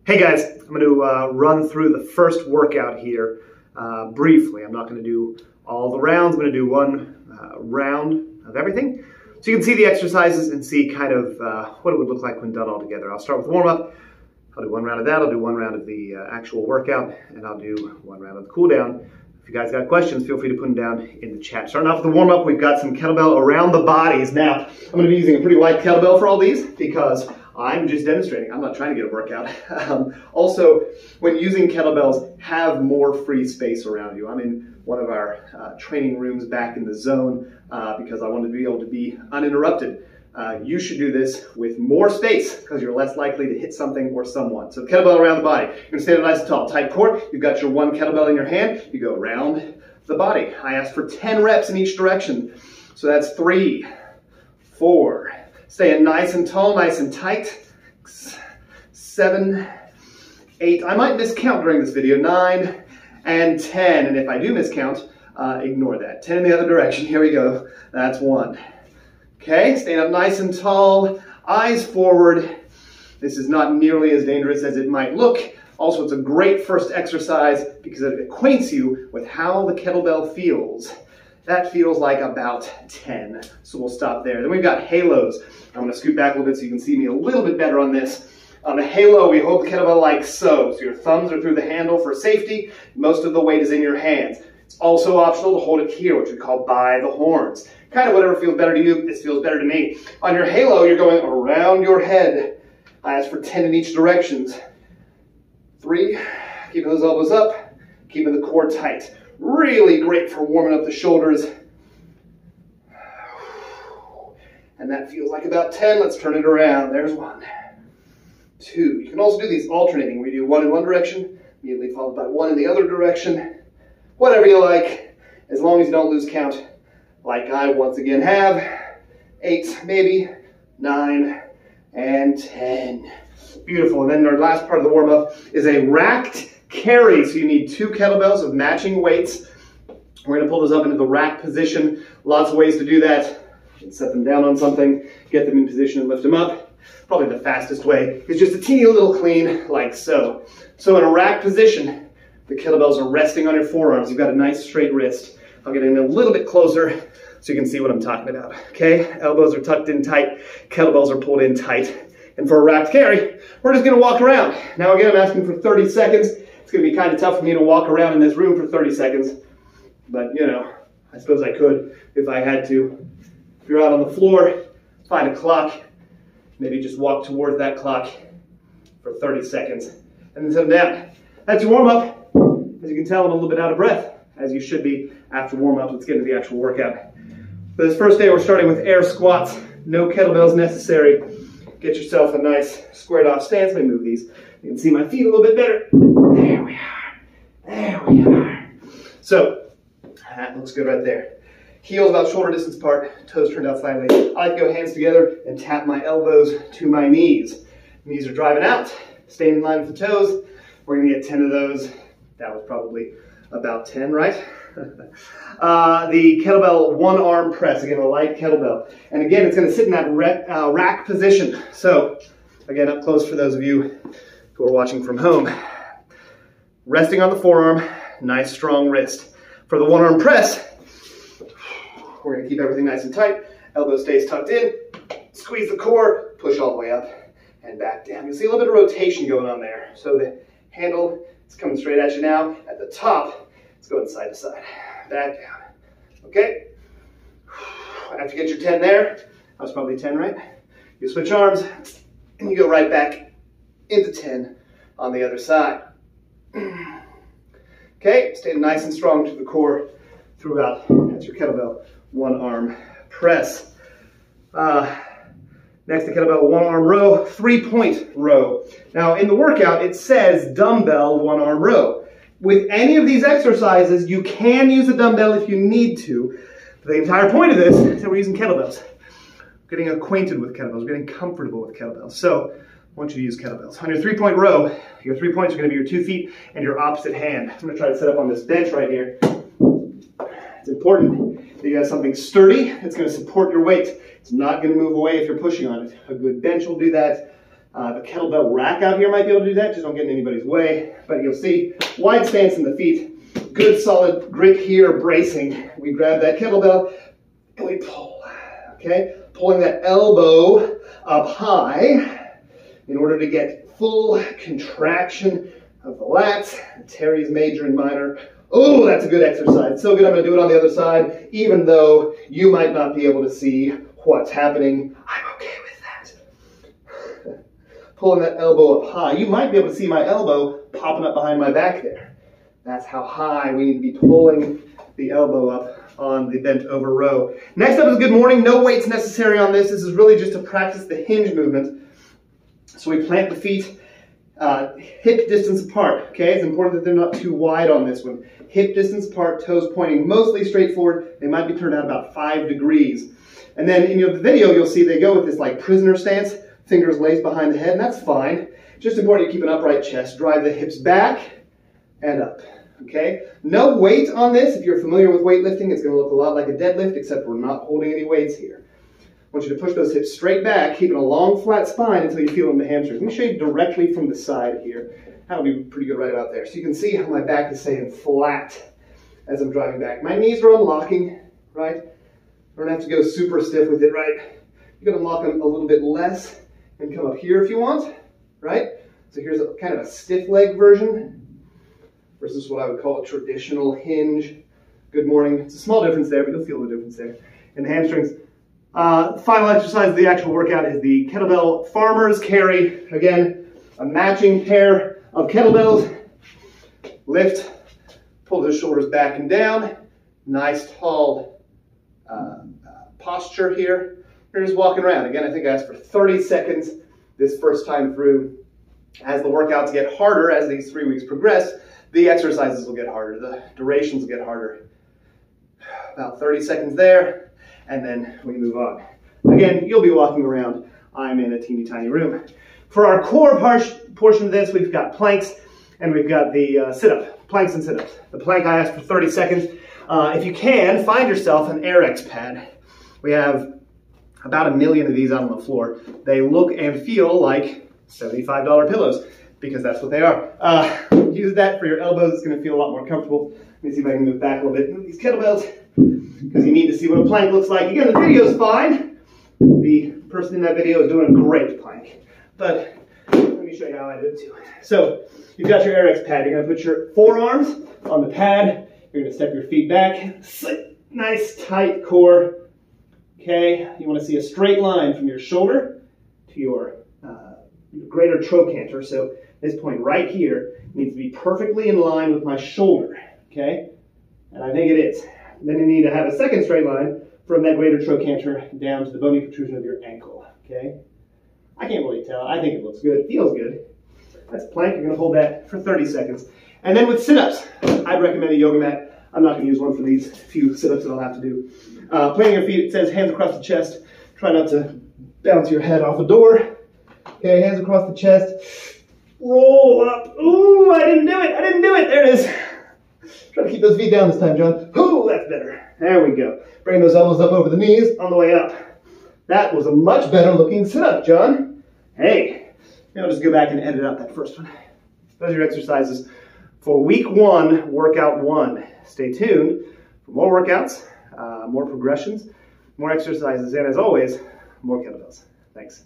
Hey guys, I'm going to run through the first workout here briefly. I'm not going to do all the rounds. I'm going to do one round of everything. So you can see the exercises and see kind of what it would look like when done all together. I'll start with warm-up. I'll do one round of that. I'll do one round of the actual workout, and I'll do one round of the cool down. If you guys got questions, feel free to put them down in the chat. Starting off with the warm-up, we've got some kettlebell around the bodies. Now, I'm going to be using a pretty light kettlebell for all these because I'm just demonstrating. I'm not trying to get a workout. Also, when using kettlebells, have more free space around you. I'm in one of our training rooms back in the zone because I wanted to be able to be uninterrupted. You should do this with more space because you're less likely to hit something or someone. So kettlebell around the body. You're going to stand up nice and tall. Tight core. You've got your one kettlebell in your hand. You go around the body. I asked for 10 reps in each direction. So that's 3, 4, staying nice and tall, nice and tight. 7, 8. I might miscount during this video. 9 and 10. And if I do miscount, ignore that. 10 in the other direction. Here we go. That's 1. Okay, stand up nice and tall, eyes forward. This is not nearly as dangerous as it might look. Also, it's a great first exercise because it acquaints you with how the kettlebell feels. That feels like about 10. So we'll stop there. Then we've got halos. I'm going to scoot back a little bit so you can see me a little bit better on this. On the halo, we hold the kettlebell like so. So your thumbs are through the handle for safety. Most of the weight is in your hands. It's also optional to hold it here, which we call by the horns. Kind of whatever feels better to you. This feels better to me. On your halo, you're going around your head. I asked for 10 in each direction. 3, keeping those elbows up, keeping the core tight. Really great for warming up the shoulders. And that feels like about 10. Let's turn it around. There's 1, 2. You can also do these alternating. We do 1 in one direction, immediately followed by 1 in the other direction. Whatever you like, as long as you don't lose count, like I once again have. 8, maybe, 9, and 10. Beautiful. And then our last part of the warm-up is a racked carry. So you need 2 kettlebells of matching weights. We're going to pull those up into the rack position. Lots of ways to do that. You can set them down on something, get them in position and lift them up. Probably the fastest way is just a teeny little clean like so. So in a rack position, the kettlebells are resting on your forearms. You've got a nice straight wrist. I'll get in a little bit closer so you can see what I'm talking about. Okay, elbows are tucked in tight, kettlebells are pulled in tight. And for a racked carry, we're just gonna walk around. Now again, I'm asking for 30 seconds. It's gonna be kind of tough for me to walk around in this room for 30 seconds. But you know, I suppose I could if I had to. If you're out on the floor, find a clock, maybe just walk towards that clock for 30 seconds and then sit down. That's your warm up. As you can tell, I'm a little bit out of breath, as you should be after warm up. Let's get into the actual workout. For this first day, we're starting with air squats. No kettlebells necessary. Get yourself a nice squared off stance. Let me move these. You can see my feet a little bit better. There we are. There we are. So, that looks good right there. Heels about shoulder distance apart, toes turned out slightly. I like to go hands together and tap my elbows to my knees. Knees are driving out, staying in line with the toes. We're gonna get 10 of those. That was probably about 10, right? The kettlebell one arm press, again, a light kettlebell. And again, it's gonna sit in that rack position. So, again, up close for those of you who are watching from home. Resting on the forearm, nice strong wrist. For the one arm press, we're gonna keep everything nice and tight. Elbow stays tucked in, squeeze the core, push all the way up and back down. You'll see a little bit of rotation going on there. So the handle is coming straight at you now. At the top, it's going side to side, back down. Okay? After you get your 10 there, that was probably 10, right? You switch arms and you go right back into 10 on the other side. Okay, stay nice and strong to the core throughout. That's your kettlebell one arm press. Next, the kettlebell one arm row, 3-point row. Now in the workout, it says dumbbell one arm row. With any of these exercises, you can use a dumbbell if you need to. But the entire point of this is that we're using kettlebells. We're getting acquainted with kettlebells, we're getting comfortable with kettlebells. So I want you to use kettlebells. On your 3-point row, your 3 points are gonna be your 2 feet and your opposite hand. I'm gonna try to set up on this bench right here. It's important that you have something sturdy that's going to support your weight. It's not going to move away if you're pushing on it. A good bench will do that. The kettlebell rack out here might be able to do that, just don't get in anybody's way. But you'll see, wide stance in the feet, good solid grip here, bracing. We grab that kettlebell and we pull, okay? Pulling that elbow up high in order to get full contraction of the lats, teres major and minor. Oh, that's a good exercise. So good, I'm gonna do it on the other side, even though you might not be able to see what's happening. I'm okay with that. Pulling that elbow up high. You might be able to see my elbow popping up behind my back there. That's how high we need to be pulling the elbow up on the bent over row. Next up is good morning. No weights necessary on this. This is really just to practice the hinge movement. So we plant the feet hip distance apart, okay? It's important that they're not too wide on this one. Hip distance apart, toes pointing mostly straight forward. They might be turned out about 5 degrees. And then in the video, you'll see they go with this like prisoner stance, fingers laced behind the head, and that's fine. Just important to keep an upright chest. Drive the hips back and up, okay? No weight on this. If you're familiar with weightlifting, it's gonna look a lot like a deadlift, except we're not holding any weights here. I want you to push those hips straight back, keeping a long, flat spine until you feel in the hamstrings. Let me show you directly from the side here. That'll be pretty good right about there. So you can see how my back is staying flat as I'm driving back. My knees are unlocking, right? I don't have to go super stiff with it, right? You can unlock them a little bit less and come up here if you want, right? So here's a kind of a stiff leg version versus what I would call a traditional hinge. Good morning. It's a small difference there, but you'll feel the difference there. In the hamstrings. Final exercise of the actual workout is the kettlebell farmer's carry. Again, a matching pair of kettlebells. Lift, pull those shoulders back and down. Nice tall posture here. You're just walking around. Again, I think I asked for 30 seconds this first time through. As the workouts get harder, as these 3 weeks progress, the exercises will get harder. The durations will get harder. About 30 seconds there. And then we move on. Again, you'll be walking around. I'm in a teeny tiny room. For our core portion of this, we've got planks and we've got the sit-up, planks and sit-ups. The plank I asked for 30 seconds. If you can, find yourself an AirX pad. We have about 1 million of these out on the floor. They look and feel like $75 pillows because that's what they are. Use that for your elbows. It's gonna feel a lot more comfortable. Let me see if I can move back a little bit. Move these kettlebells, because you need to see what a plank looks like. Again, the video's fine. The person in that video is doing a great plank. But let me show you how I do it too. So you've got your AirX pad. You're gonna put your forearms on the pad. You're gonna step your feet back. Nice tight core. Okay, you wanna see a straight line from your shoulder to your greater trochanter. So this point right here needs to be perfectly in line with my shoulder. Okay, and I think it is. Then you need to have a second straight line from that greater trochanter down to the bony protrusion of your ankle, okay? I can't really tell. I think it looks good. It feels good. That's a plank. You're going to hold that for 30 seconds. And then with sit-ups, I'd recommend a yoga mat. I'm not going to use one for these few sit-ups that I'll have to do. Planting your feet, it says hands across the chest. Try not to bounce your head off the door. Okay, hands across the chest. Roll up. Ooh, I didn't do it. I didn't do it. There it is. Try to keep those feet down this time, John. Ooh, that's better. There we go. Bring those elbows up over the knees on the way up. That was a much better looking sit-up, John. Hey, maybe I'll just go back and edit out that first one. Those are your exercises for week 1, workout 1. Stay tuned for more workouts, more progressions, more exercises, and as always, more kettlebells. Thanks.